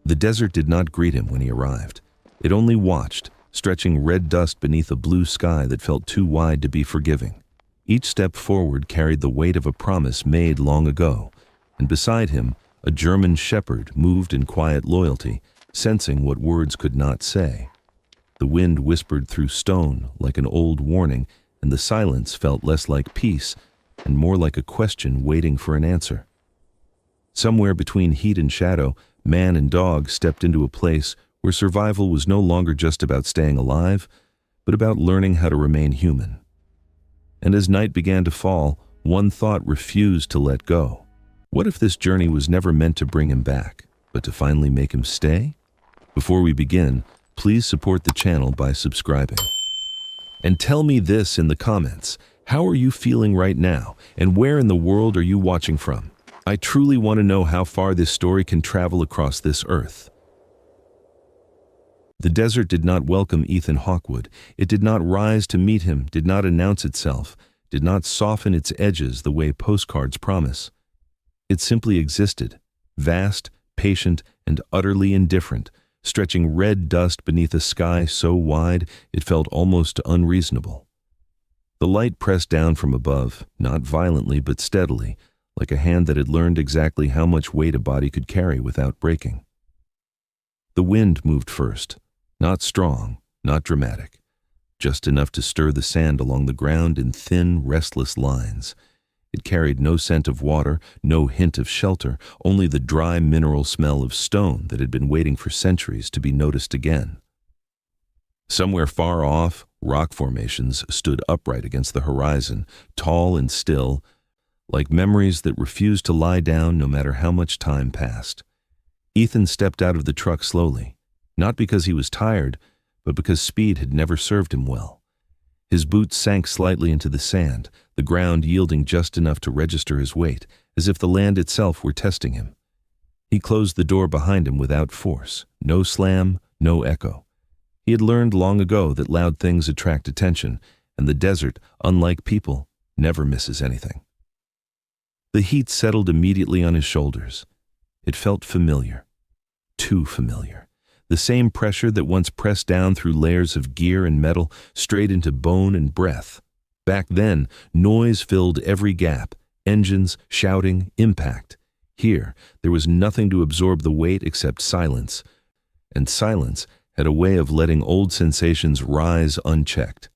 The desert did not greet him when he arrived. It only watched, stretching red dust beneath a blue sky that felt too wide to be forgiving. Each step forward carried the weight of a promise made long ago, and beside him, a German shepherd moved in quiet loyalty, sensing what words could not say. The wind whispered through stone like an old warning, and the silence felt less like peace and more like a question waiting for an answer. Somewhere between heat and shadow, man and dog stepped into a place where survival was no longer just about staying alive, but about learning how to remain human. And as night began to fall, one thought refused to let go. What if this journey was never meant to bring him back, but to finally make him stay? Before we begin, please support the channel by subscribing. And tell me this in the comments. How are you feeling right now, and where in the world are you watching from? I truly want to know how far this story can travel across this earth. The desert did not welcome Ethan Hawkwood. It did not rise to meet him, did not announce itself, did not soften its edges the way postcards promise. It simply existed, vast, patient, and utterly indifferent, stretching red dust beneath a sky so wide it felt almost unreasonable. The light pressed down from above, not violently but steadily, like a hand that had learned exactly how much weight a body could carry without breaking. The wind moved first, not strong, not dramatic, just enough to stir the sand along the ground in thin, restless lines. It carried no scent of water, no hint of shelter, only the dry mineral smell of stone that had been waiting for centuries to be noticed again. Somewhere far off, rock formations stood upright against the horizon, tall and still, like memories that refused to lie down no matter how much time passed. Ethan stepped out of the truck slowly, not because he was tired, but because speed had never served him well. His boots sank slightly into the sand, the ground yielding just enough to register his weight, as if the land itself were testing him. He closed the door behind him without force, no slam, no echo. He had learned long ago that loud things attract attention, and the desert, unlike people, never misses anything. The heat settled immediately on his shoulders. It felt familiar, too familiar. The same pressure that once pressed down through layers of gear and metal straight into bone and breath. Back then, noise filled every gap, engines, shouting, impact. Here, there was nothing to absorb the weight except silence, and silence had a way of letting old sensations rise unchecked.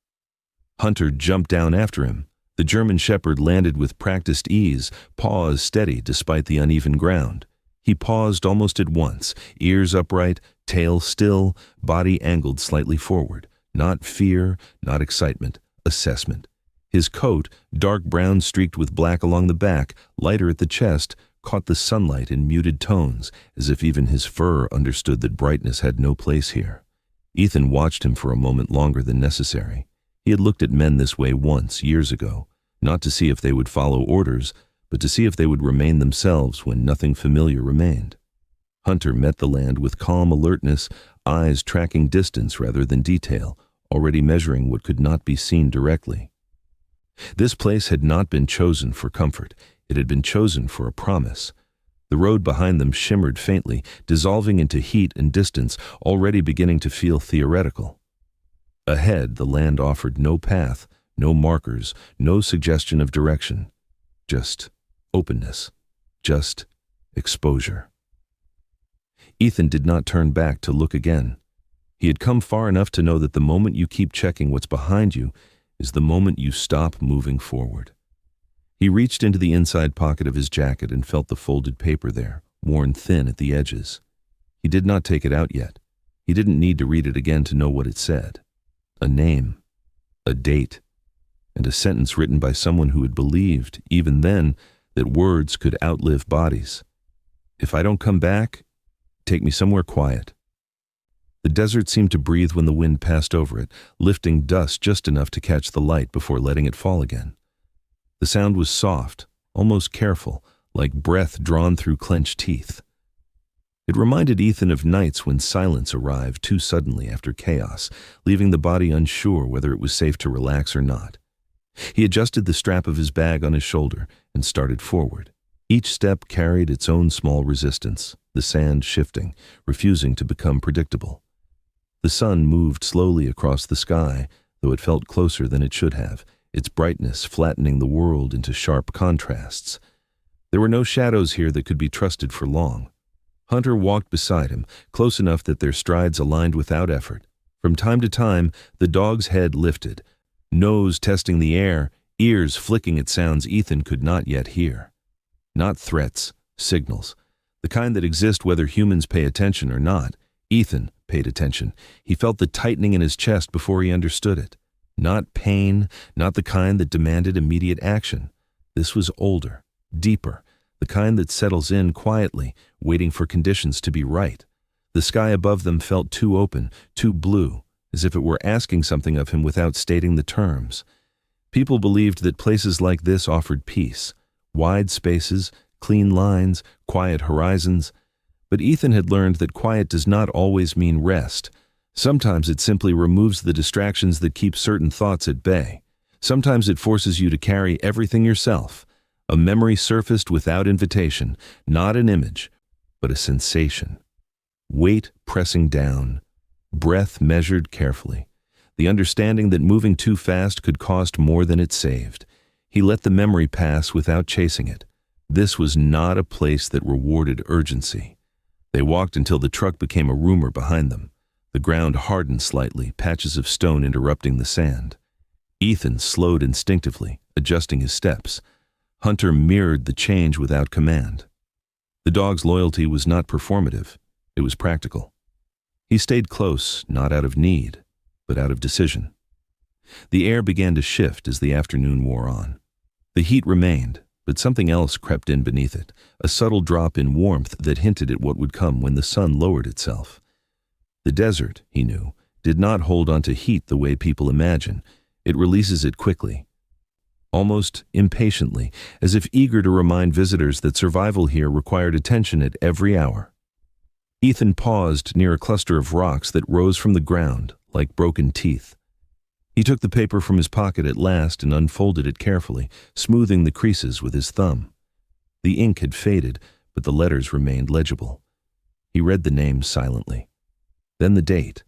Hunter jumped down after him. The German shepherd landed with practiced ease, paws steady despite the uneven ground. He paused almost at once, ears upright, tail still, body angled slightly forward. Not fear, not excitement, assessment. His coat, dark brown streaked with black along the back, lighter at the chest, caught the sunlight in muted tones, as if even his fur understood that brightness had no place here. Ethan watched him for a moment longer than necessary. He had looked at men this way once, years ago, not to see if they would follow orders, but to see if they would remain themselves when nothing familiar remained. Hunter met the land with calm alertness, eyes tracking distance rather than detail, already measuring what could not be seen directly. This place had not been chosen for comfort. It had been chosen for a promise. The road behind them shimmered faintly, dissolving into heat and distance, already beginning to feel theoretical. Ahead, the land offered no path, no markers, no suggestion of direction. Just openness, just exposure. Ethan did not turn back to look again. He had come far enough to know that the moment you keep checking what's behind you is the moment you stop moving forward. He reached into the inside pocket of his jacket and felt the folded paper there, worn thin at the edges. He did not take it out yet. He didn't need to read it again to know what it said. A name, a date, and a sentence written by someone who had believed, even then, that words could outlive bodies. If I don't come back, take me somewhere quiet. The desert seemed to breathe when the wind passed over it, lifting dust just enough to catch the light before letting it fall again. The sound was soft, almost careful, like breath drawn through clenched teeth. It reminded Ethan of nights when silence arrived too suddenly after chaos, leaving the body unsure whether it was safe to relax or not. He adjusted the strap of his bag on his shoulder and started forward. Each step carried its own small resistance. the sand shifting, refusing to become predictable. The sun moved slowly across the sky, though it felt closer than it should have, its brightness flattening the world into sharp contrasts. There were no shadows here that could be trusted for long. Hunter walked beside him, close enough that their strides aligned without effort. From time to time, the dog's head lifted, nose testing the air, ears flicking at sounds Ethan could not yet hear. Not threats, signals. The kind that exist whether humans pay attention or not. Ethan paid attention. He felt the tightening in his chest before he understood it. Not pain, not the kind that demanded immediate action. This was older, deeper, the kind that settles in quietly, waiting for conditions to be right. The sky above them felt too open, too blue, as if it were asking something of him without stating the terms. People believed that places like this offered peace, wide spaces, clean lines, quiet horizons. But Ethan had learned that quiet does not always mean rest. Sometimes it simply removes the distractions that keep certain thoughts at bay. Sometimes it forces you to carry everything yourself. A memory surfaced without invitation, not an image, but a sensation. Weight pressing down, breath measured carefully. The understanding that moving too fast could cost more than it saved. He let the memory pass without chasing it. This was not a place that rewarded urgency. They walked until the truck became a rumor behind them. The ground hardened slightly, patches of stone interrupting the sand. Ethan slowed instinctively, adjusting his steps. Hunter mirrored the change without command. The dog's loyalty was not performative. It was practical. He stayed close, not out of need, but out of decision. The air began to shift as the afternoon wore on. The heat remained, but something else crept in beneath it, a subtle drop in warmth that hinted at what would come when the sun lowered itself. The desert, he knew, did not hold on to heat the way people imagine. It releases it quickly, almost impatiently, as if eager to remind visitors that survival here required attention at every hour. Ethan paused near a cluster of rocks that rose from the ground like broken teeth. He took the paper from his pocket at last and unfolded it carefully, smoothing the creases with his thumb. The ink had faded, but the letters remained legible. He read the names silently. Then the date.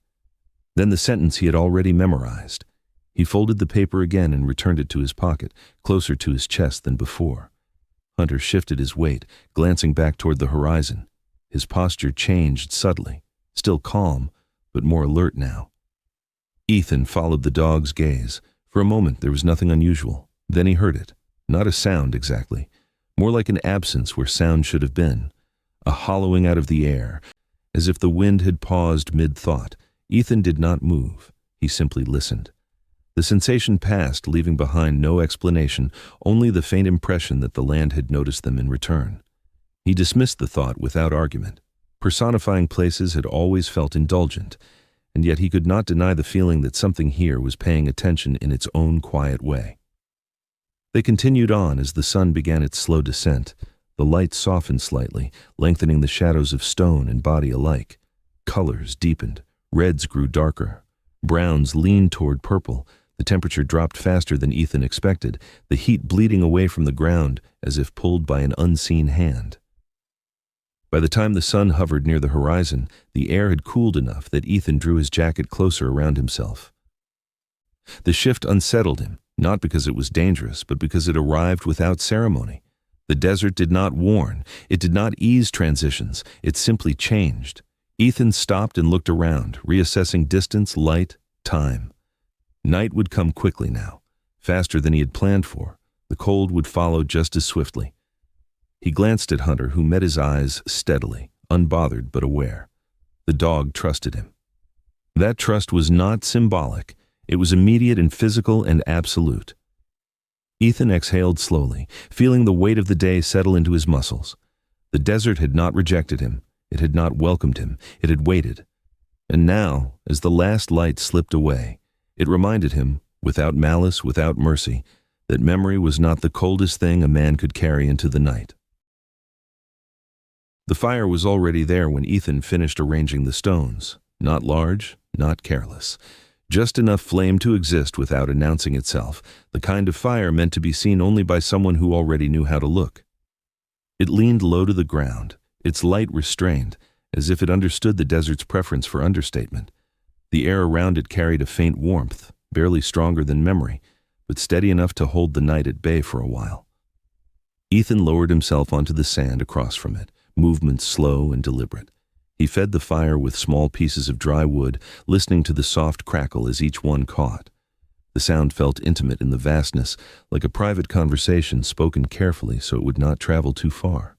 Then the sentence he had already memorized. He folded the paper again and returned it to his pocket, closer to his chest than before. Hunter shifted his weight, glancing back toward the horizon. His posture changed subtly, still calm, but more alert now. Ethan followed the dog's gaze. For a moment there was nothing unusual. Then he heard it. Not a sound exactly. More like an absence where sound should have been. A hollowing out of the air, as if the wind had paused mid-thought. Ethan did not move. He simply listened. The sensation passed, leaving behind no explanation, only the faint impression that the land had noticed them in return. He dismissed the thought without argument. Personifying places had always felt indulgent, and yet he could not deny the feeling that something here was paying attention in its own quiet way. They continued on as the sun began its slow descent. The light softened slightly, lengthening the shadows of stone and body alike. Colors deepened. Reds grew darker. Browns leaned toward purple. The temperature dropped faster than Ethan expected, the heat bleeding away from the ground as if pulled by an unseen hand. By the time the sun hovered near the horizon, the air had cooled enough that Ethan drew his jacket closer around himself. The shift unsettled him, not because it was dangerous, but because it arrived without ceremony. The desert did not warn. It did not ease transitions. It simply changed. Ethan stopped and looked around, reassessing distance, light, time. Night would come quickly now, faster than he had planned for. The cold would follow just as swiftly. He glanced at Hunter, who met his eyes steadily, unbothered but aware. The dog trusted him. That trust was not symbolic. It was immediate and physical and absolute. Ethan exhaled slowly, feeling the weight of the day settle into his muscles. The desert had not rejected him. It had not welcomed him. It had waited. And now, as the last light slipped away, it reminded him, without malice, without mercy, that memory was not the coldest thing a man could carry into the night. The fire was already there when Ethan finished arranging the stones. Not large, not careless. Just enough flame to exist without announcing itself, the kind of fire meant to be seen only by someone who already knew how to look. It leaned low to the ground, its light restrained, as if it understood the desert's preference for understatement. The air around it carried a faint warmth, barely stronger than memory, but steady enough to hold the night at bay for a while. Ethan lowered himself onto the sand across from it, movements slow and deliberate. He fed the fire with small pieces of dry wood, listening to the soft crackle as each one caught. The sound felt intimate in the vastness, like a private conversation spoken carefully so it would not travel too far.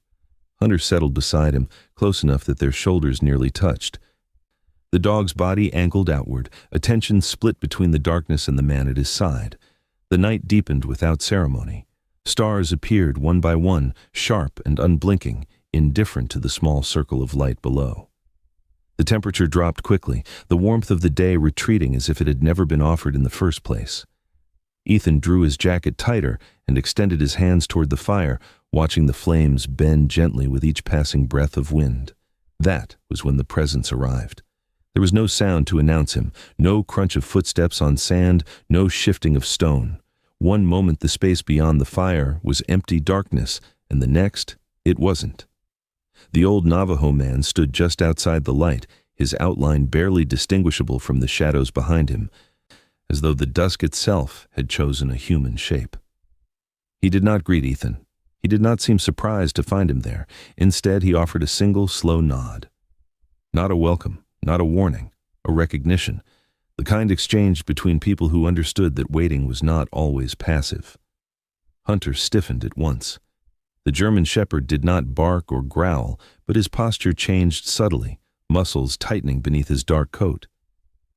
Hunter settled beside him, close enough that their shoulders nearly touched. The dog's body angled outward, attention split between the darkness and the man at his side. The night deepened without ceremony. Stars appeared one by one, sharp and unblinking, indifferent to the small circle of light below. The temperature dropped quickly, the warmth of the day retreating as if it had never been offered in the first place. Ethan drew his jacket tighter and extended his hands toward the fire, watching the flames bend gently with each passing breath of wind. That was when the presence arrived. There was no sound to announce him, no crunch of footsteps on sand, no shifting of stone. One moment the space beyond the fire was empty darkness, and the next, it wasn't. The old Navajo man stood just outside the light, his outline barely distinguishable from the shadows behind him, as though the dusk itself had chosen a human shape. He did not greet Ethan. He did not seem surprised to find him there. Instead, he offered a single, slow nod. Not a welcome, not a warning, a recognition, the kind exchanged between people who understood that waiting was not always passive. Hunter stiffened at once. The German shepherd did not bark or growl, but his posture changed subtly, muscles tightening beneath his dark coat.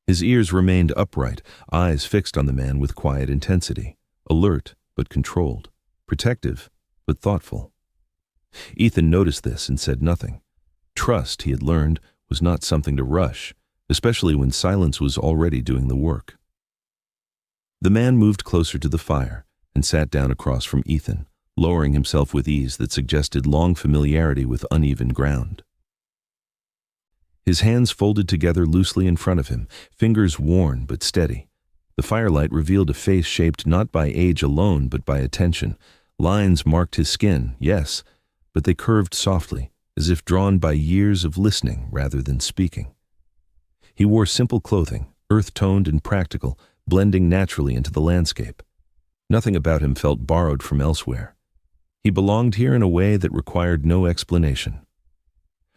His ears remained upright, eyes fixed on the man with quiet intensity, alert but controlled, protective but thoughtful. Ethan noticed this and said nothing. Trust, he had learned, was not something to rush, especially when silence was already doing the work. The man moved closer to the fire and sat down across from Ethan, lowering himself with ease that suggested long familiarity with uneven ground. His hands folded together loosely in front of him, fingers worn but steady. The firelight revealed a face shaped not by age alone but by attention. Lines marked his skin, yes, but they curved softly, as if drawn by years of listening rather than speaking. He wore simple clothing, earth-toned and practical, blending naturally into the landscape. Nothing about him felt borrowed from elsewhere. He belonged here in a way that required no explanation.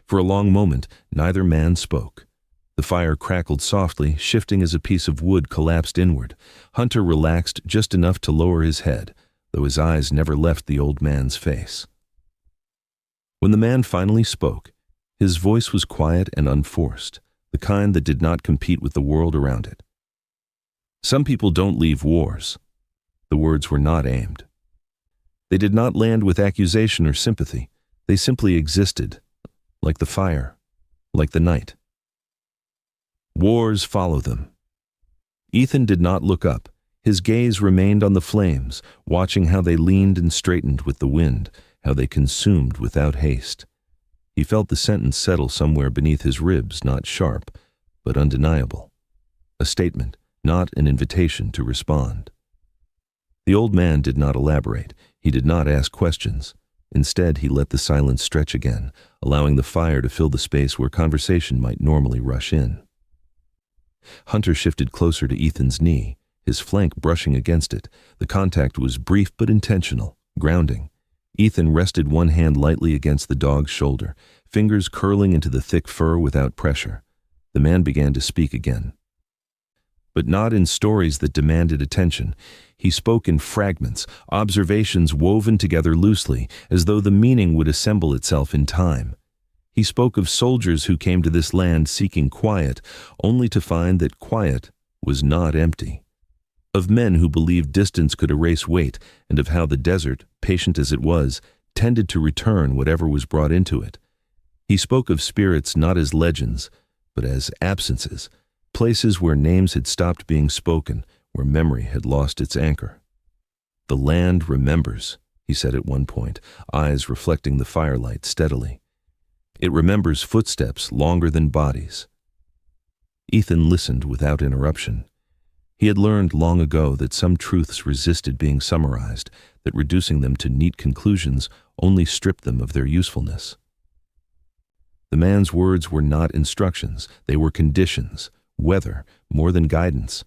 For a long moment, neither man spoke. The fire crackled softly, shifting as a piece of wood collapsed inward. Hunter relaxed just enough to lower his head, though his eyes never left the old man's face. When the man finally spoke, his voice was quiet and unforced, the kind that did not compete with the world around it. Some people don't leave wars. The words were not aimed. They did not land with accusation or sympathy. They simply existed, like the fire, like the night. Wars follow them. Ethan did not look up. His gaze remained on the flames, watching how they leaned and straightened with the wind, how they consumed without haste. He felt the sentence settle somewhere beneath his ribs, not sharp, but undeniable. A statement, not an invitation to respond. The old man did not elaborate. He did not ask questions. Instead, he let the silence stretch again, allowing the fire to fill the space where conversation might normally rush in. Hunter shifted closer to Ethan's knee, his flank brushing against it. The contact was brief but intentional, grounding. Ethan rested one hand lightly against the dog's shoulder, fingers curling into the thick fur without pressure. The man began to speak again. But not in stories that demanded attention. He spoke in fragments, observations woven together loosely, as though the meaning would assemble itself in time. He spoke of soldiers who came to this land seeking quiet, only to find that quiet was not empty. Of men who believed distance could erase weight, and of how the desert, patient as it was, tended to return whatever was brought into it. He spoke of spirits not as legends, but as absences, places where names had stopped being spoken, where memory had lost its anchor. "The land remembers," he said at one point, eyes reflecting the firelight steadily. "It remembers footsteps longer than bodies." Ethan listened without interruption. He had learned long ago that some truths resisted being summarized, that reducing them to neat conclusions only stripped them of their usefulness. The man's words were not instructions, they were conditions, weather, more than guidance.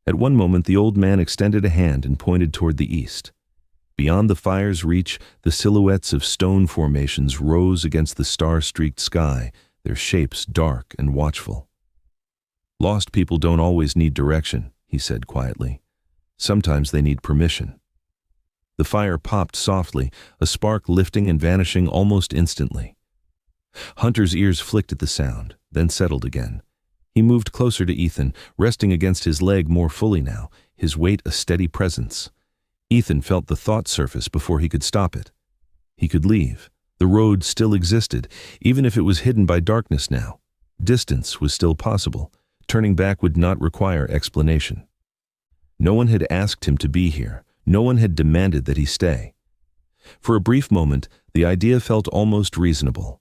At one moment the old man extended a hand and pointed toward the east. Beyond the fire's reach, the silhouettes of stone formations rose against the star-streaked sky, their shapes dark and watchful. "Lost people don't always need direction," he said quietly. "Sometimes they need permission." The fire popped softly, a spark lifting and vanishing almost instantly. Hunter's ears flicked at the sound, then settled again. He moved closer to Ethan, resting against his leg more fully now, his weight a steady presence. Ethan felt the thought surface before he could stop it. He could leave. The road still existed, even if it was hidden by darkness now. Distance was still possible. Turning back would not require explanation. No one had asked him to be here. No one had demanded that he stay. For a brief moment, the idea felt almost reasonable.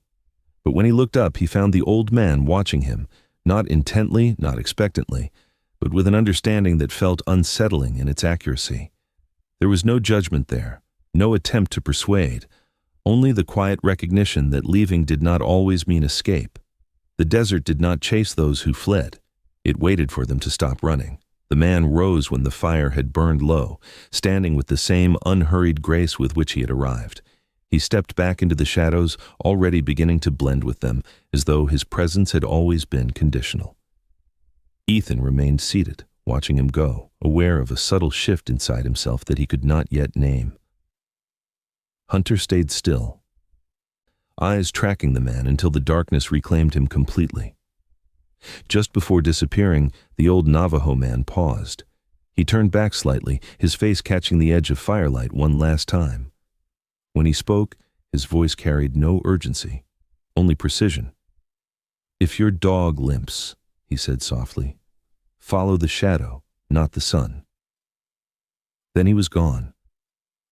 But when he looked up, he found the old man watching him, not intently, not expectantly, but with an understanding that felt unsettling in its accuracy. There was no judgment there, no attempt to persuade, only the quiet recognition that leaving did not always mean escape. The desert did not chase those who fled. It waited for them to stop running. The man rose when the fire had burned low, standing with the same unhurried grace with which he had arrived. He stepped back into the shadows, already beginning to blend with them, as though his presence had always been conditional. Ethan remained seated, watching him go, aware of a subtle shift inside himself that he could not yet name. Hunter stayed still, eyes tracking the man until the darkness reclaimed him completely. Just before disappearing, the old Navajo man paused. He turned back slightly, his face catching the edge of firelight one last time. When he spoke, his voice carried no urgency, only precision. "If your dog limps," he said softly, "follow the shadow, not the sun." Then he was gone.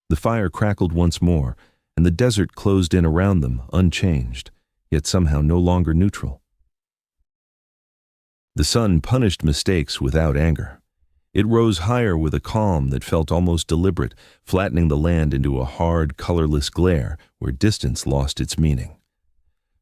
The fire crackled once more, and the desert closed in around them, unchanged, yet somehow no longer neutral. The sun punished mistakes without anger. It rose higher with a calm that felt almost deliberate, flattening the land into a hard, colorless glare where distance lost its meaning.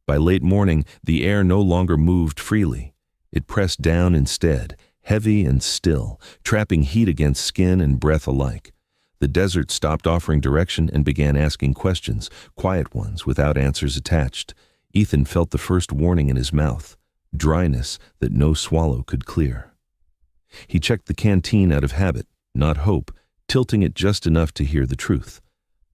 By late morning, the air no longer moved freely. It pressed down instead, heavy and still, trapping heat against skin and breath alike. The desert stopped offering direction and began asking questions, quiet ones without answers attached. Ethan felt the first warning in his mouth, dryness that no swallow could clear. He checked the canteen out of habit, not hope, tilting it just enough to hear the truth.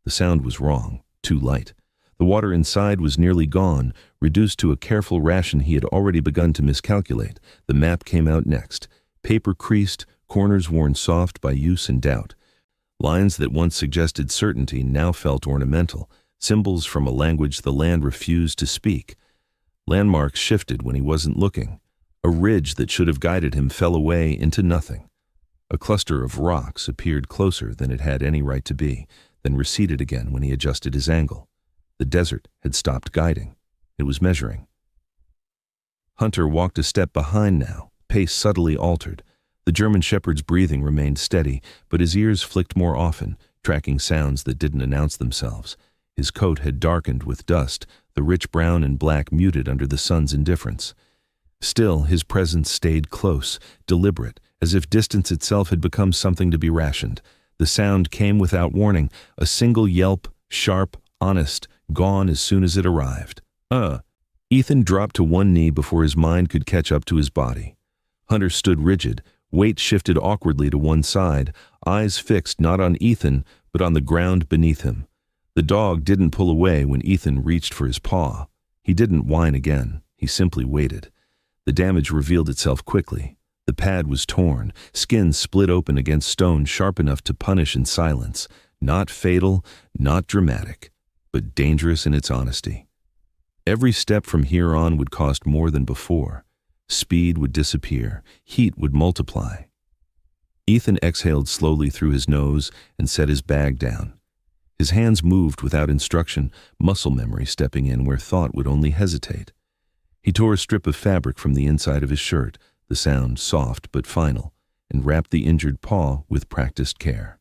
The sound was wrong, too light. The water inside was nearly gone, reduced to a careful ration he had already begun to miscalculate. The map came out next, paper creased, corners worn soft by use and doubt. Lines that once suggested certainty now felt ornamental, symbols from a language the land refused to speak. Landmarks shifted when he wasn't looking. A ridge that should have guided him fell away into nothing. A cluster of rocks appeared closer than it had any right to be, then receded again when he adjusted his angle. The desert had stopped guiding. It was measuring. Hunter walked a step behind now, pace subtly altered. The German shepherd's breathing remained steady, but his ears flicked more often, tracking sounds that didn't announce themselves. His coat had darkened with dust, the rich brown and black muted under the sun's indifference. Still, his presence stayed close, deliberate, as if distance itself had become something to be rationed. The sound came without warning, a single yelp, sharp, honest, gone as soon as it arrived. Ethan dropped to one knee before his mind could catch up to his body. Hunter stood rigid, weight shifted awkwardly to one side, eyes fixed not on Ethan, but on the ground beneath him. The dog didn't pull away when Ethan reached for his paw. He didn't whine again. He simply waited. The damage revealed itself quickly. The pad was torn, skin split open against stone sharp enough to punish in silence. Not fatal, not dramatic, but dangerous in its honesty. Every step from here on would cost more than before. Speed would disappear. Heat would multiply. Ethan exhaled slowly through his nose and set his bag down. His hands moved without instruction, muscle memory stepping in where thought would only hesitate. He tore a strip of fabric from the inside of his shirt, the sound soft but final, and wrapped the injured paw with practiced care.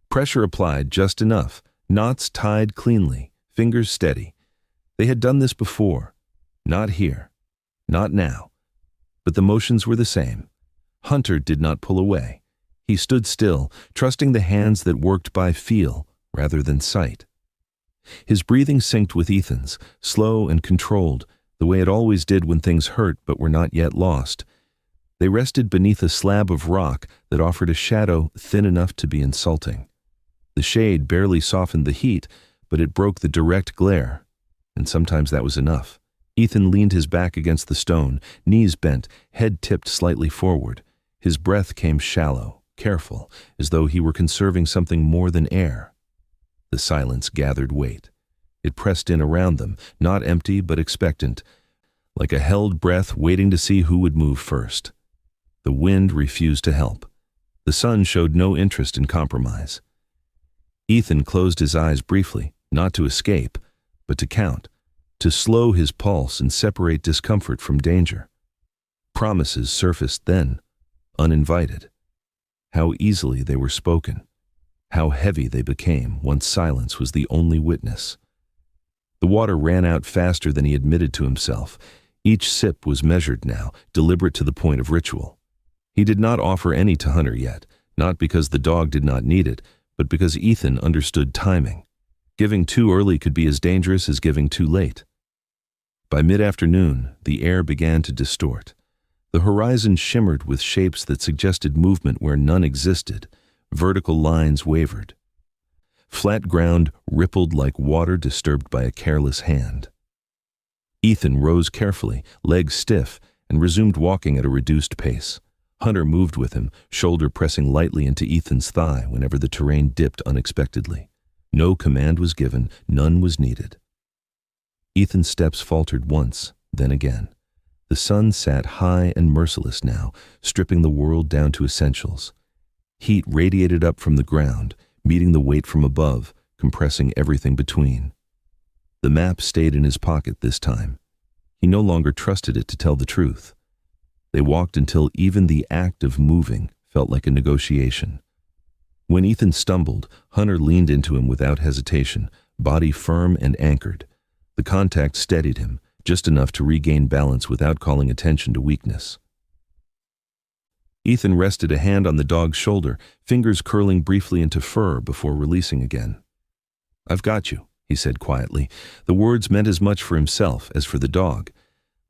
Pressure applied just enough, knots tied cleanly, fingers steady. They had done this before. Not here. Not now. But the motions were the same. Hunter did not pull away. He stood still, trusting the hands that worked by feel rather than sight. His breathing synced with Ethan's, slow and controlled, the way it always did when things hurt but were not yet lost. They rested beneath a slab of rock that offered a shadow thin enough to be insulting. The shade barely softened the heat, but it broke the direct glare, and sometimes that was enough. Ethan leaned his back against the stone, knees bent, head tipped slightly forward. His breath came shallow, careful, as though he were conserving something more than air. The silence gathered weight. It pressed in around them, not empty but expectant, like a held breath waiting to see who would move first. The wind refused to help. The sun showed no interest in compromise. Ethan closed his eyes briefly, not to escape, but to count, to slow his pulse and separate discomfort from danger. Promises surfaced then, uninvited. How easily they were spoken. How heavy they became once silence was the only witness. The water ran out faster than he admitted to himself. Each sip was measured now, deliberate to the point of ritual. He did not offer any to Hunter yet, not because the dog did not need it, but because Ethan understood timing. Giving too early could be as dangerous as giving too late. By mid-afternoon, the air began to distort. The horizon shimmered with shapes that suggested movement where none existed. Vertical lines wavered. Flat ground rippled like water disturbed by a careless hand. Ethan rose carefully, legs stiff, and resumed walking at a reduced pace. Hunter moved with him, shoulder pressing lightly into Ethan's thigh whenever the terrain dipped unexpectedly. No command was given, none was needed. Ethan's steps faltered once, then again. The sun sat high and merciless now, stripping the world down to essentials. Heat radiated up from the ground, meeting the weight from above, compressing everything between. The map stayed in his pocket this time. He no longer trusted it to tell the truth. They walked until even the act of moving felt like a negotiation. When Ethan stumbled, Hunter leaned into him without hesitation, body firm and anchored. The contact steadied him, just enough to regain balance without calling attention to weakness. Ethan rested a hand on the dog's shoulder, fingers curling briefly into fur before releasing again. "I've got you," he said quietly. The words meant as much for himself as for the dog.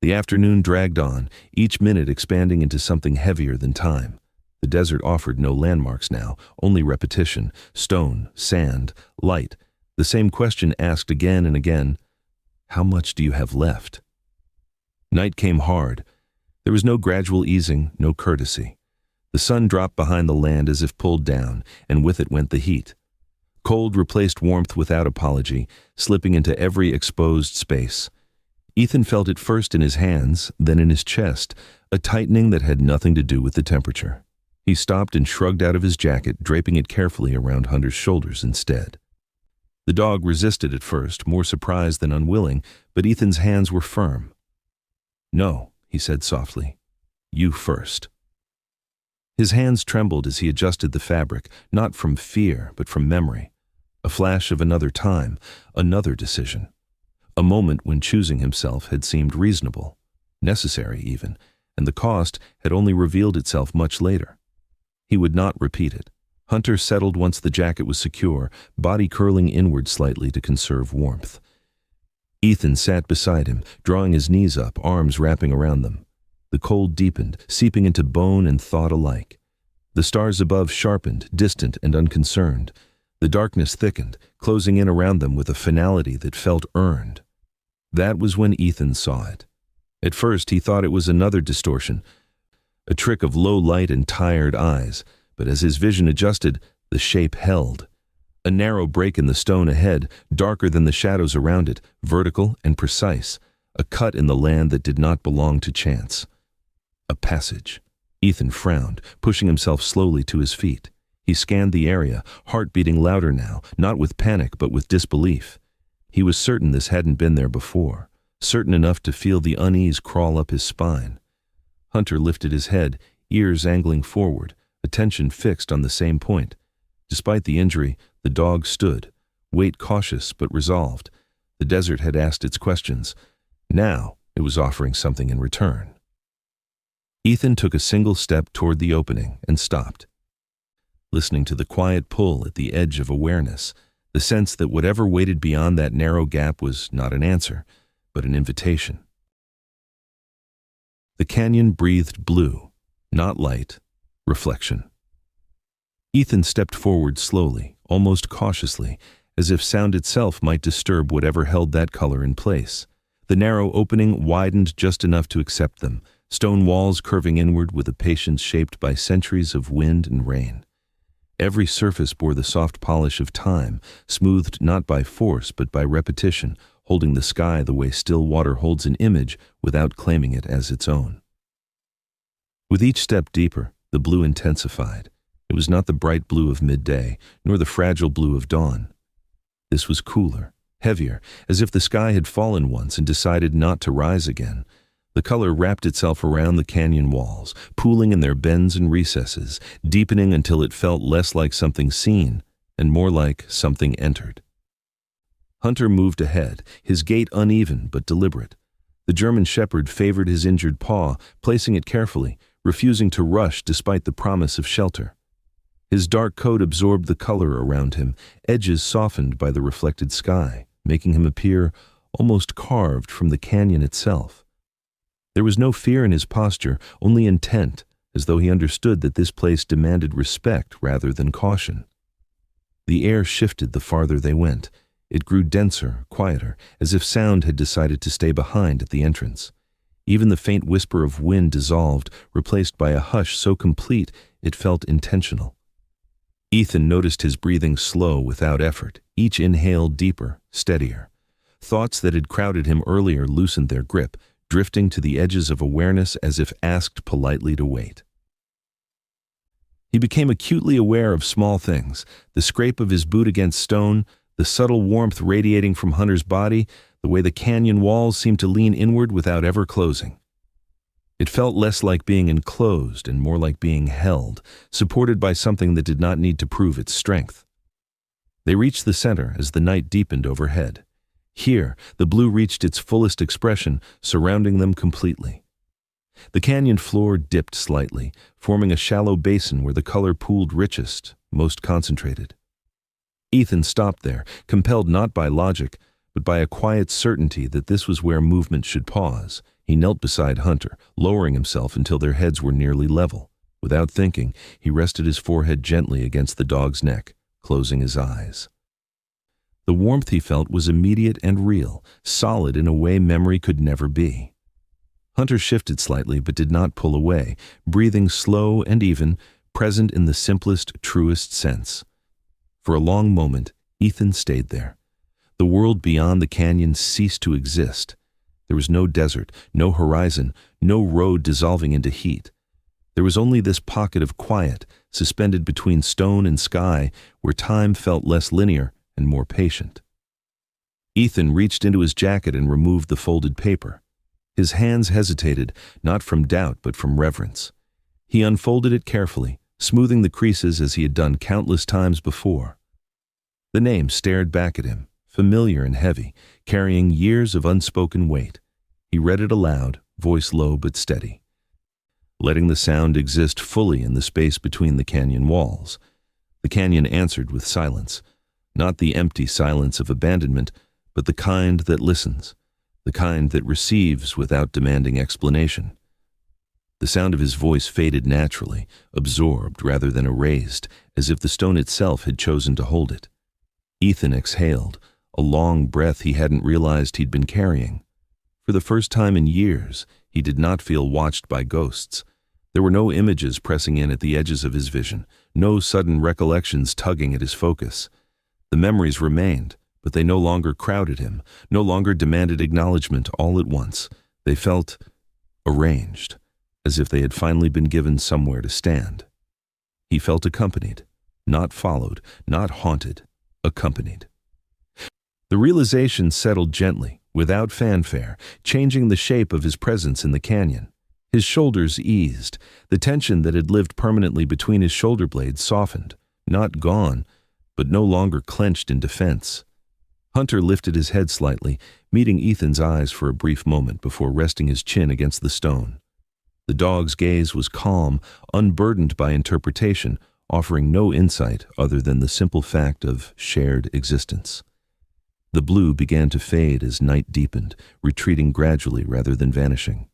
The afternoon dragged on, each minute expanding into something heavier than time. The desert offered no landmarks now, only repetition, stone, sand, light. The same question asked again and again, "How much do you have left?" Night came hard. There was no gradual easing, no courtesy. The sun dropped behind the land as if pulled down, and with it went the heat. Cold replaced warmth without apology, slipping into every exposed space. Ethan felt it first in his hands, then in his chest, a tightening that had nothing to do with the temperature. He stopped and shrugged out of his jacket, draping it carefully around Hunter's shoulders instead. The dog resisted at first, more surprised than unwilling, but Ethan's hands were firm. "No," he said softly. "You first." His hands trembled as he adjusted the fabric, not from fear, but from memory. A flash of another time, another decision. A moment when choosing himself had seemed reasonable, necessary even, and the cost had only revealed itself much later. He would not repeat it. Hunter settled once the jacket was secure, body curling inward slightly to conserve warmth. Ethan sat beside him, drawing his knees up, arms wrapping around them. The cold deepened, seeping into bone and thought alike. The stars above sharpened, distant and unconcerned. The darkness thickened, closing in around them with a finality that felt earned. That was when Ethan saw it. At first he thought it was another distortion, a trick of low light and tired eyes, but as his vision adjusted, the shape held. A narrow break in the stone ahead, darker than the shadows around it, vertical and precise, a cut in the land that did not belong to chance. A passage. Ethan frowned, pushing himself slowly to his feet. He scanned the area, heart beating louder now, not with panic but with disbelief. He was certain this hadn't been there before, certain enough to feel the unease crawl up his spine. Hunter lifted his head, ears angling forward, attention fixed on the same point. Despite the injury, the dog stood, weight cautious but resolved. The desert had asked its questions. Now it was offering something in return. Ethan took a single step toward the opening and stopped, listening to the quiet pull at the edge of awareness, the sense that whatever waited beyond that narrow gap was not an answer, but an invitation. The canyon breathed blue, not light, reflection. Ethan stepped forward slowly, almost cautiously, as if sound itself might disturb whatever held that color in place. The narrow opening widened just enough to accept them, stone walls curving inward with a patience shaped by centuries of wind and rain. Every surface bore the soft polish of time, smoothed not by force but by repetition, holding the sky the way still water holds an image without claiming it as its own. With each step deeper, the blue intensified. It was not the bright blue of midday, nor the fragile blue of dawn. This was cooler, heavier, as if the sky had fallen once and decided not to rise again. The color wrapped itself around the canyon walls, pooling in their bends and recesses, deepening until it felt less like something seen and more like something entered. Hunter moved ahead, his gait uneven but deliberate. The German shepherd favored his injured paw, placing it carefully, refusing to rush despite the promise of shelter. His dark coat absorbed the color around him, edges softened by the reflected sky, making him appear almost carved from the canyon itself. There was no fear in his posture, only intent, as though he understood that this place demanded respect rather than caution. The air shifted the farther they went. It grew denser, quieter, as if sound had decided to stay behind at the entrance. Even the faint whisper of wind dissolved, replaced by a hush so complete it felt intentional. Ethan noticed his breathing slow without effort, each inhale deeper, steadier. Thoughts that had crowded him earlier loosened their grip, drifting to the edges of awareness as if asked politely to wait. He became acutely aware of small things, the scrape of his boot against stone, the subtle warmth radiating from Hunter's body, the way the canyon walls seemed to lean inward without ever closing. It felt less like being enclosed and more like being held, supported by something that did not need to prove its strength. They reached the center as the night deepened overhead. Here, the blue reached its fullest expression, surrounding them completely. The canyon floor dipped slightly, forming a shallow basin where the color pooled richest, most concentrated. Ethan stopped there, compelled not by logic, but by a quiet certainty that this was where movement should pause. He knelt beside Hunter, lowering himself until their heads were nearly level. Without thinking, he rested his forehead gently against the dog's neck, closing his eyes. The warmth he felt was immediate and real, solid in a way memory could never be. Hunter shifted slightly but did not pull away, breathing slow and even, present in the simplest, truest sense. For a long moment, Ethan stayed there. The world beyond the canyon ceased to exist. There was no desert, no horizon, no road dissolving into heat. There was only this pocket of quiet, suspended between stone and sky, where time felt less linear and more patient. Ethan reached into his jacket and removed the folded paper. His hands hesitated, not from doubt but from reverence. He unfolded it carefully, smoothing the creases as he had done countless times before. The name stared back at him, familiar and heavy, carrying years of unspoken weight. He read it aloud, voice low but steady, letting the sound exist fully in the space between the canyon walls. The canyon answered with silence, not the empty silence of abandonment, but the kind that listens, the kind that receives without demanding explanation. The sound of his voice faded naturally, absorbed rather than erased, as if the stone itself had chosen to hold it. Ethan exhaled, a long breath he hadn't realized he'd been carrying. For the first time in years, he did not feel watched by ghosts. There were no images pressing in at the edges of his vision, no sudden recollections tugging at his focus. The memories remained, but they no longer crowded him, no longer demanded acknowledgement all at once. They felt arranged, as if they had finally been given somewhere to stand. He felt accompanied, not followed, not haunted, accompanied. The realization settled gently, without fanfare, changing the shape of his presence in the canyon. His shoulders eased. The tension that had lived permanently between his shoulder blades softened, not gone, but no longer clenched in defense. Hunter lifted his head slightly, meeting Ethan's eyes for a brief moment before resting his chin against the stone. The dog's gaze was calm, unburdened by interpretation, offering no insight other than the simple fact of shared existence. The blue began to fade as night deepened, retreating gradually rather than vanishing.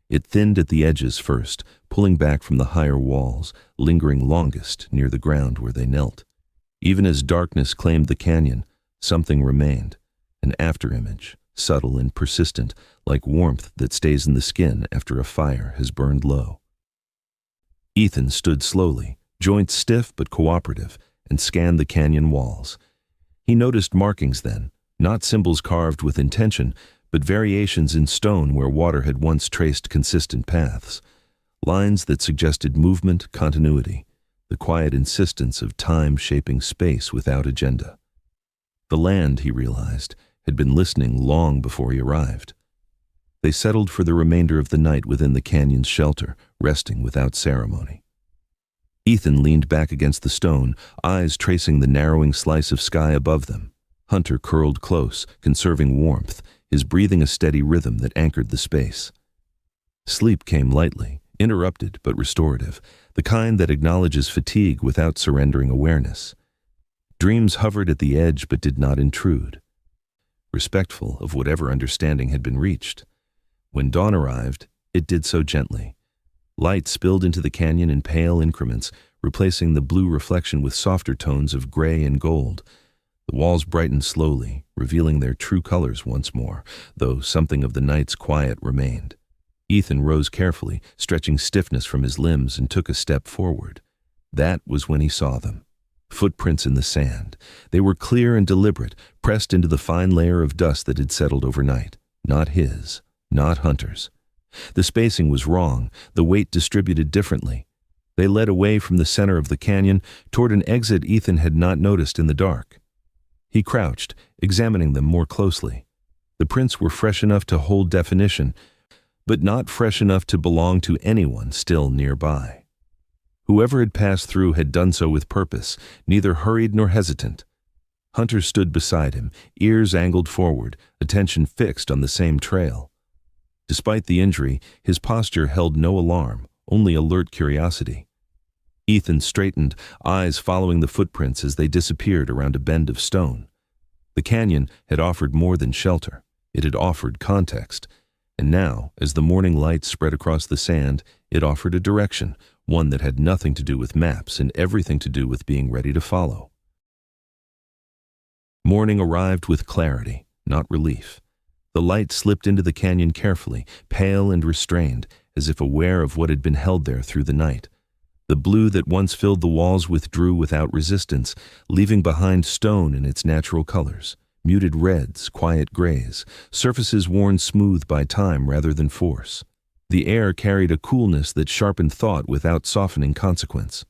It thinned at the edges first, pulling back from the higher walls, lingering longest near the ground where they knelt. Even as darkness claimed the canyon, something remained, an afterimage, subtle and persistent, like warmth that stays in the skin after a fire has burned low. Ethan stood slowly, joints stiff but cooperative, and scanned the canyon walls. He noticed markings then, not symbols carved with intention, but variations in stone where water had once traced consistent paths, lines that suggested movement, continuity, the quiet insistence of time shaping space without agenda. The land, he realized, had been listening long before he arrived. They settled for the remainder of the night within the canyon's shelter, resting without ceremony. Ethan leaned back against the stone, eyes tracing the narrowing slice of sky above them. Hunter curled close, conserving warmth, his breathing a steady rhythm that anchored the space. Sleep came lightly, interrupted but restorative, the kind that acknowledges fatigue without surrendering awareness. Dreams hovered at the edge but did not intrude, respectful of whatever understanding had been reached. When dawn arrived, it did so gently. Light spilled into the canyon in pale increments, replacing the blue reflection with softer tones of gray and gold. The walls brightened slowly, revealing their true colors once more, though something of the night's quiet remained. Ethan rose carefully, stretching stiffness from his limbs, and took a step forward. That was when he saw them. Footprints in the sand. They were clear and deliberate, pressed into the fine layer of dust that had settled overnight. Not his, not Hunter's. The spacing was wrong, the weight distributed differently. They led away from the center of the canyon toward an exit Ethan had not noticed in the dark. He crouched, examining them more closely. The prints were fresh enough to hold definition, but not fresh enough to belong to anyone still nearby. Whoever had passed through had done so with purpose, neither hurried nor hesitant. Hunter stood beside him, ears angled forward, attention fixed on the same trail. Despite the injury, his posture held no alarm, only alert curiosity. Ethan straightened, eyes following the footprints as they disappeared around a bend of stone. The canyon had offered more than shelter. It had offered context. And now, as the morning light spread across the sand, it offered a direction, one that had nothing to do with maps and everything to do with being ready to follow. Morning arrived with clarity, not relief. The light slipped into the canyon carefully, pale and restrained, as if aware of what had been held there through the night. The blue that once filled the walls withdrew without resistance, leaving behind stone in its natural colors, muted reds, quiet grays, surfaces worn smooth by time rather than force. The air carried a coolness that sharpened thought without softening consequence.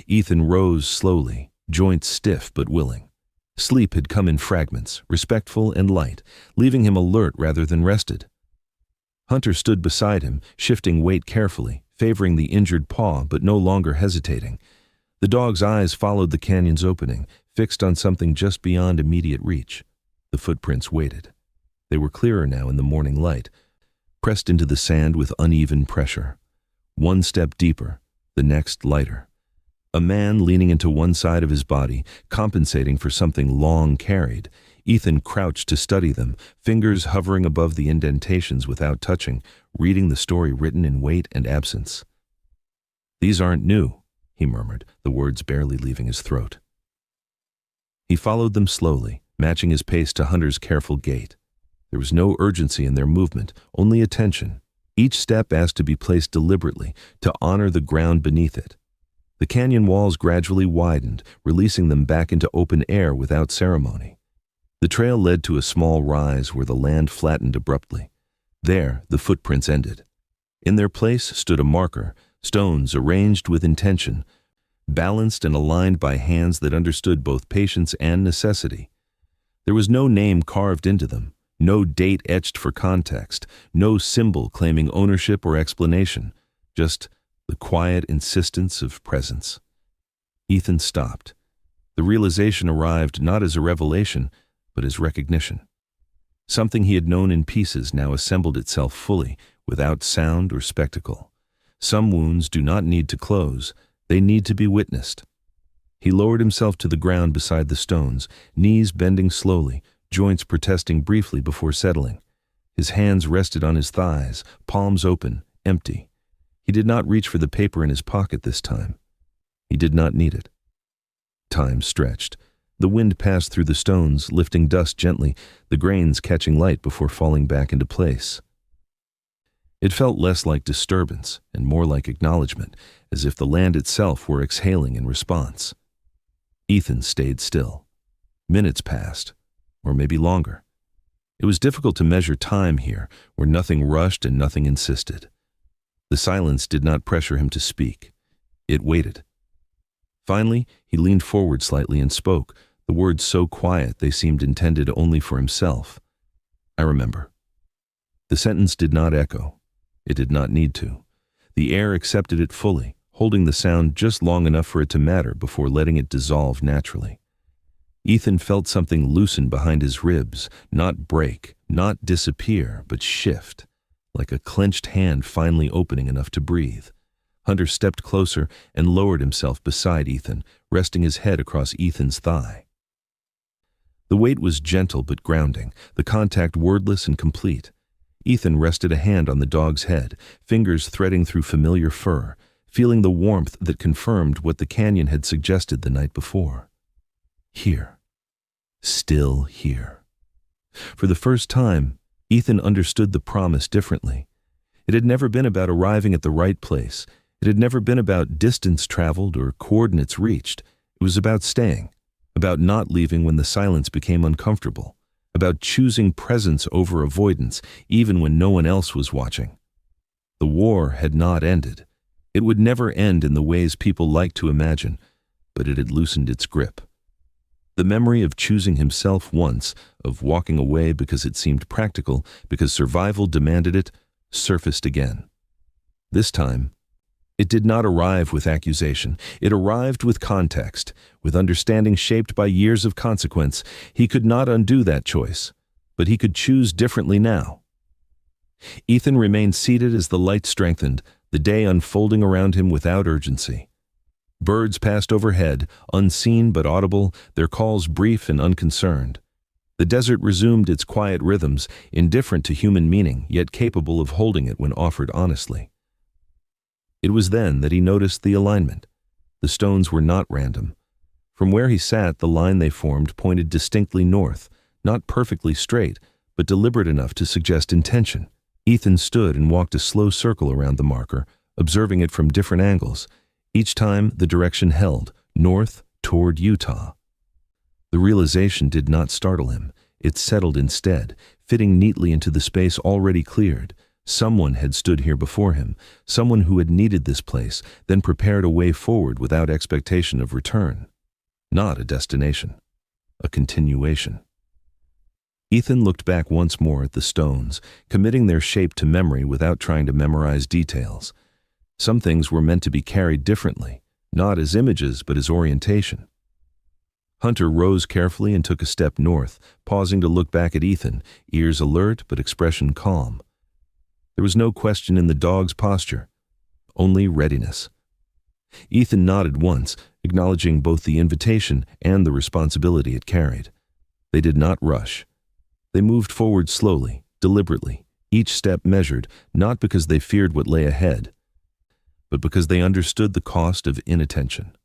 Ethan rose slowly, joints stiff but willing. Sleep had come in fragments, respectful and light, leaving him alert rather than rested. Hunter stood beside him, shifting weight carefully, favoring the injured paw but no longer hesitating. The dog's eyes followed the canyon's opening, fixed on something just beyond immediate reach. The footprints waited. They were clearer now in the morning light, pressed into the sand with uneven pressure. One step deeper, the next lighter. A man leaning into one side of his body, compensating for something long carried. Ethan crouched to study them, fingers hovering above the indentations without touching, reading the story written in weight and absence. "These aren't new," he murmured, the words barely leaving his throat. He followed them slowly, matching his pace to Hunter's careful gait. There was no urgency in their movement, only attention. Each step asked to be placed deliberately, to honor the ground beneath it. The canyon walls gradually widened, releasing them back into open air without ceremony. The trail led to a small rise where the land flattened abruptly. There, the footprints ended. In their place stood a marker, stones arranged with intention, balanced and aligned by hands that understood both patience and necessity. There was no name carved into them, no date etched for context, no symbol claiming ownership or explanation, just the quiet insistence of presence. Ethan stopped. The realization arrived not as a revelation, but as recognition. Something he had known in pieces now assembled itself fully, without sound or spectacle. Some wounds do not need to close, they need to be witnessed. He lowered himself to the ground beside the stones, knees bending slowly, joints protesting briefly before settling. His hands rested on his thighs, palms open, empty. He did not reach for the paper in his pocket this time. He did not need it. Time stretched. The wind passed through the stones, lifting dust gently, the grains catching light before falling back into place. It felt less like disturbance and more like acknowledgement, as if the land itself were exhaling in response. Ethan stayed still. Minutes passed, or maybe longer. It was difficult to measure time here, where nothing rushed and nothing insisted. The silence did not pressure him to speak. It waited. Finally, he leaned forward slightly and spoke, the words so quiet they seemed intended only for himself. "I remember." The sentence did not echo. It did not need to. The air accepted it fully, holding the sound just long enough for it to matter before letting it dissolve naturally. Ethan felt something loosen behind his ribs, not break, not disappear, but shift, like a clenched hand finally opening enough to breathe. Hunter stepped closer and lowered himself beside Ethan, resting his head across Ethan's thigh. The weight was gentle but grounding, the contact wordless and complete. Ethan rested a hand on the dog's head, fingers threading through familiar fur, feeling the warmth that confirmed what the canyon had suggested the night before. Here. Still here. For the first time, Ethan understood the promise differently. It had never been about arriving at the right place. It had never been about distance traveled or coordinates reached. It was about staying, about not leaving when the silence became uncomfortable, about choosing presence over avoidance, even when no one else was watching. The war had not ended. It would never end in the ways people like to imagine, but it had loosened its grip. The memory of choosing himself once, of walking away because it seemed practical, because survival demanded it, surfaced again. This time, it did not arrive with accusation. It arrived with context, with understanding shaped by years of consequence. He could not undo that choice, but he could choose differently now. Ethan remained seated as the light strengthened, the day unfolding around him without urgency. Birds passed overhead, unseen but audible, their calls brief and unconcerned. The desert resumed its quiet rhythms, indifferent to human meaning, yet capable of holding it when offered honestly. It was then that he noticed the alignment. The stones were not random. From where he sat, the line they formed pointed distinctly north, not perfectly straight, but deliberate enough to suggest intention. Ethan stood and walked a slow circle around the marker, observing it from different angles. Each time, the direction held, north toward Utah. The realization did not startle him. It settled instead, fitting neatly into the space already cleared. Someone had stood here before him, someone who had needed this place, then prepared a way forward without expectation of return. Not a destination, a continuation. Ethan looked back once more at the stones, committing their shape to memory without trying to memorize details. Some things were meant to be carried differently, not as images but as orientation. Hunter rose carefully and took a step north, pausing to look back at Ethan, ears alert but expression calm. There was no question in the dog's posture, only readiness. Ethan nodded once, acknowledging both the invitation and the responsibility it carried. They did not rush. They moved forward slowly, deliberately, each step measured, not because they feared what lay ahead, but because they understood the cost of inattention.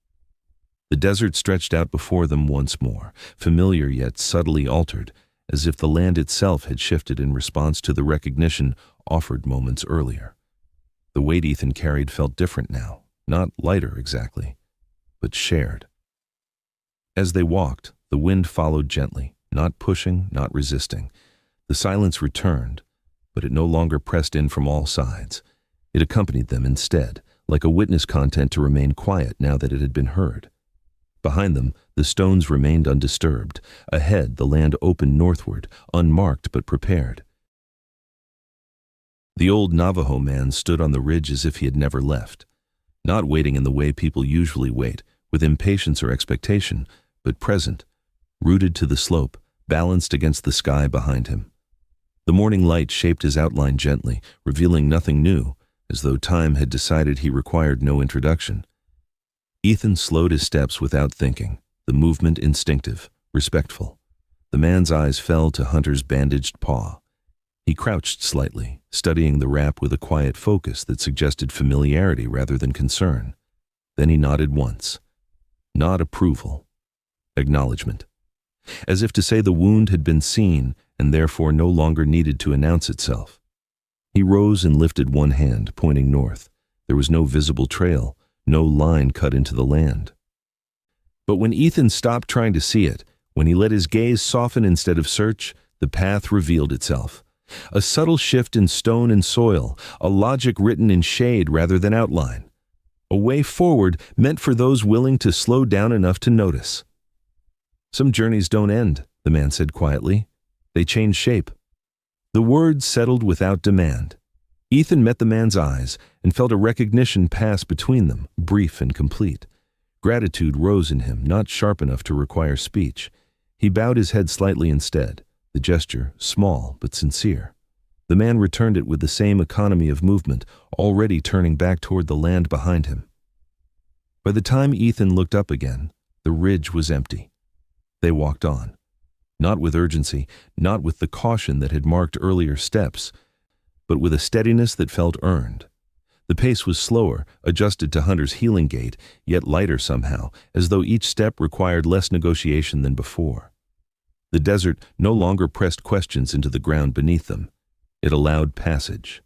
The desert stretched out before them once more, familiar yet subtly altered, as if the land itself had shifted in response to the recognition offered moments earlier. The weight Ethan carried felt different now, not lighter exactly, but shared. As they walked, the wind followed gently, not pushing, not resisting. The silence returned, but it no longer pressed in from all sides. It accompanied them instead, like a witness content to remain quiet now that it had been heard. Behind them, the stones remained undisturbed. Ahead, the land opened northward, unmarked but prepared. The old Navajo man stood on the ridge as if he had never left, not waiting in the way people usually wait, with impatience or expectation, but present, rooted to the slope, balanced against the sky behind him. The morning light shaped his outline gently, revealing nothing new, as though time had decided he required no introduction. Ethan slowed his steps without thinking, the movement instinctive, respectful. The man's eyes fell to Hunter's bandaged paw. He crouched slightly, studying the wrap with a quiet focus that suggested familiarity rather than concern. Then he nodded once. Not approval. Acknowledgement. As if to say the wound had been seen and therefore no longer needed to announce itself. He rose and lifted one hand, pointing north. There was no visible trail, no line cut into the land. But when Ethan stopped trying to see it, when he let his gaze soften instead of search, the path revealed itself. A subtle shift in stone and soil, a logic written in shade rather than outline. A way forward meant for those willing to slow down enough to notice. "Some journeys don't end," the man said quietly. "They change shape." The words settled without demand. Ethan met the man's eyes and felt a recognition pass between them, brief and complete. Gratitude rose in him, not sharp enough to require speech. He bowed his head slightly instead, the gesture small but sincere. The man returned it with the same economy of movement, already turning back toward the land behind him. By the time Ethan looked up again, the ridge was empty. They walked on. Not with urgency, not with the caution that had marked earlier steps, but with a steadiness that felt earned. The pace was slower, adjusted to Hunter's healing gait, yet lighter somehow, as though each step required less negotiation than before. The desert no longer pressed questions into the ground beneath them. It allowed passage.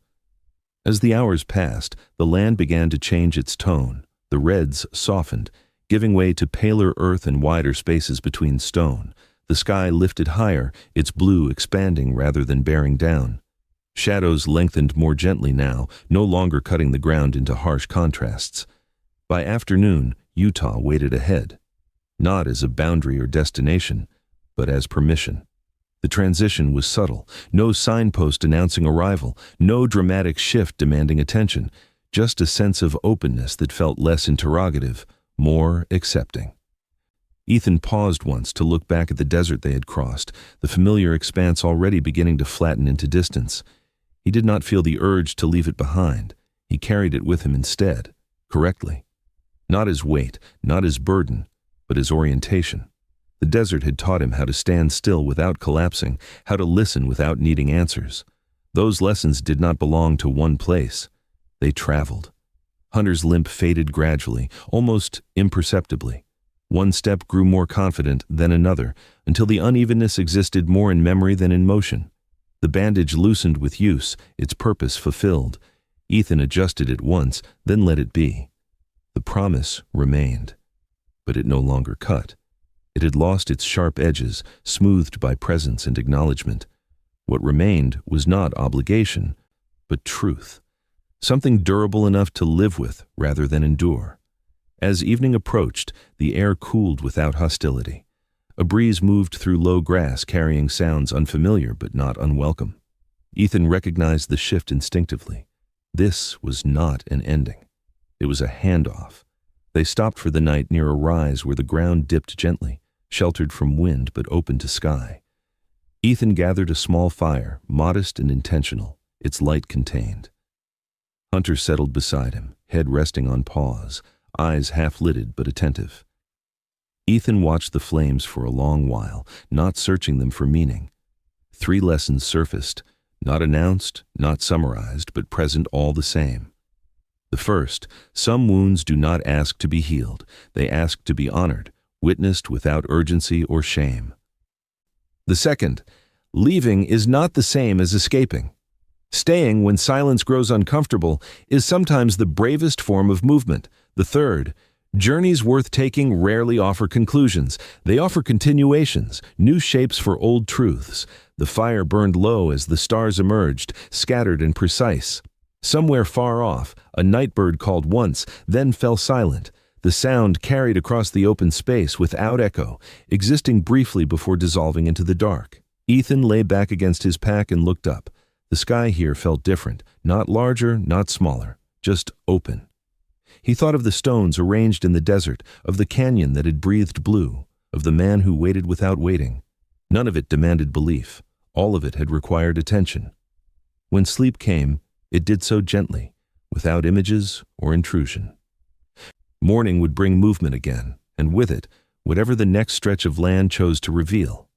As the hours passed, the land began to change its tone. The reds softened, giving way to paler earth and wider spaces between stone. The sky lifted higher, its blue expanding rather than bearing down. Shadows lengthened more gently now, no longer cutting the ground into harsh contrasts. By afternoon, Utah waited ahead, not as a boundary or destination, but as permission. The transition was subtle, no signpost announcing arrival, no dramatic shift demanding attention, just a sense of openness that felt less interrogative, more accepting. Ethan paused once to look back at the desert they had crossed, the familiar expanse already beginning to flatten into distance. He did not feel the urge to leave it behind. He carried it with him instead, correctly. Not as weight, not as burden, but as orientation. The desert had taught him how to stand still without collapsing, how to listen without needing answers. Those lessons did not belong to one place. They traveled. Hunter's limp faded gradually, almost imperceptibly. One step grew more confident than another, until the unevenness existed more in memory than in motion. The bandage loosened with use, its purpose fulfilled. Ethan adjusted it once, then let it be. The promise remained, but it no longer cut. It had lost its sharp edges, smoothed by presence and acknowledgement. What remained was not obligation, but truth. Something durable enough to live with rather than endure. As evening approached, the air cooled without hostility. A breeze moved through low grass, carrying sounds unfamiliar but not unwelcome. Ethan recognized the shift instinctively. This was not an ending. It was a handoff. They stopped for the night near a rise where the ground dipped gently, sheltered from wind but open to sky. Ethan gathered a small fire, modest and intentional, its light contained. Hunter settled beside him, head resting on paws, eyes half-lidded but attentive. Ethan watched the flames for a long while, not searching them for meaning. 3 lessons surfaced, not announced, not summarized, but present all the same. The first, some wounds do not ask to be healed. They ask to be honored, witnessed without urgency or shame. The second, leaving is not the same as escaping. Staying when silence grows uncomfortable is sometimes the bravest form of movement. The third, journeys worth taking rarely offer conclusions. They offer continuations, new shapes for old truths. The fire burned low as the stars emerged, scattered and precise. Somewhere far off, a nightbird called once, then fell silent. The sound carried across the open space without echo, existing briefly before dissolving into the dark. Ethan lay back against his pack and looked up. The sky here felt different, not larger, not smaller, just open. He thought of the stones arranged in the desert, of the canyon that had breathed blue, of the man who waited without waiting. None of it demanded belief. All of it had required attention. When sleep came, it did so gently, without images or intrusion. Morning would bring movement again, and with it, whatever the next stretch of land chose to reveal.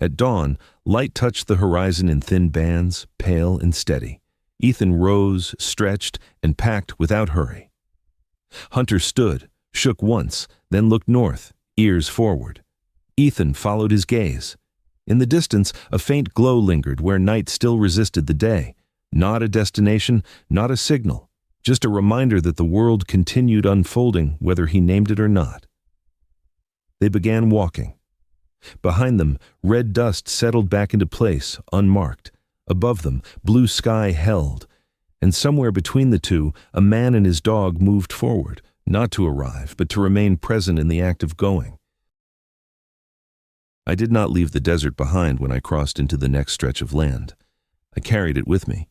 At dawn, light touched the horizon in thin bands, pale and steady. Ethan rose, stretched, and packed without hurry. Hunter stood, shook once, then looked north, ears forward. Ethan followed his gaze. In the distance, a faint glow lingered where night still resisted the day. Not a destination, not a signal, just a reminder that the world continued unfolding whether he named it or not. They began walking. Behind them, red dust settled back into place, unmarked. Above them, blue sky held. And somewhere between the two, a man and his dog moved forward, not to arrive, but to remain present in the act of going. I did not leave the desert behind when I crossed into the next stretch of land. I carried it with me,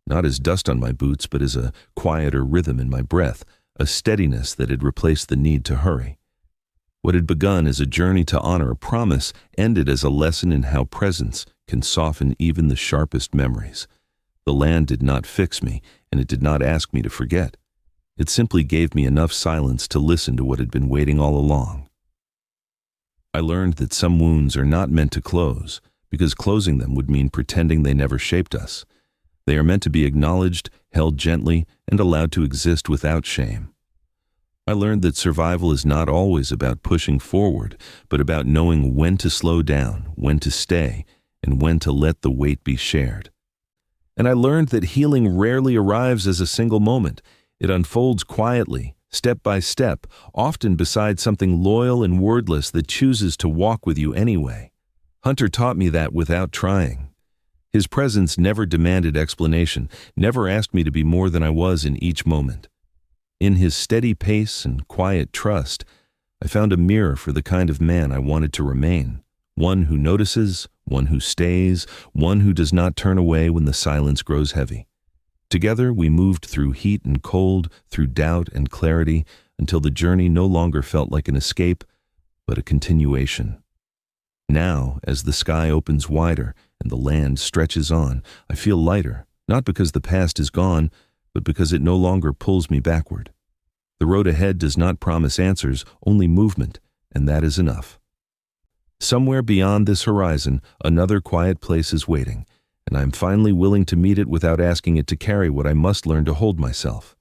not as dust on my boots, but as a quieter rhythm in my breath, a steadiness that had replaced the need to hurry. What had begun as a journey to honor a promise ended as a lesson in how presence can soften even the sharpest memories. The land did not fix me, and it did not ask me to forget. It simply gave me enough silence to listen to what had been waiting all along. I learned that some wounds are not meant to close, because closing them would mean pretending they never shaped us. They are meant to be acknowledged, held gently, and allowed to exist without shame. I learned that survival is not always about pushing forward, but about knowing when to slow down, when to stay, and when to let the weight be shared. And I learned that healing rarely arrives as a single moment. It unfolds quietly, step by step, often beside something loyal and wordless that chooses to walk with you anyway. Hunter taught me that without trying. His presence never demanded explanation, never asked me to be more than I was in each moment. In his steady pace and quiet trust, I found a mirror for the kind of man I wanted to remain. One who notices, one who stays, one who does not turn away when the silence grows heavy. Together we moved through heat and cold, through doubt and clarity, until the journey no longer felt like an escape, but a continuation. Now, as the sky opens wider and the land stretches on, I feel lighter, not because the past is gone, but because it no longer pulls me backward. The road ahead does not promise answers, only movement, and that is enough. Somewhere beyond this horizon, another quiet place is waiting, and I am finally willing to meet it without asking it to carry what I must learn to hold myself.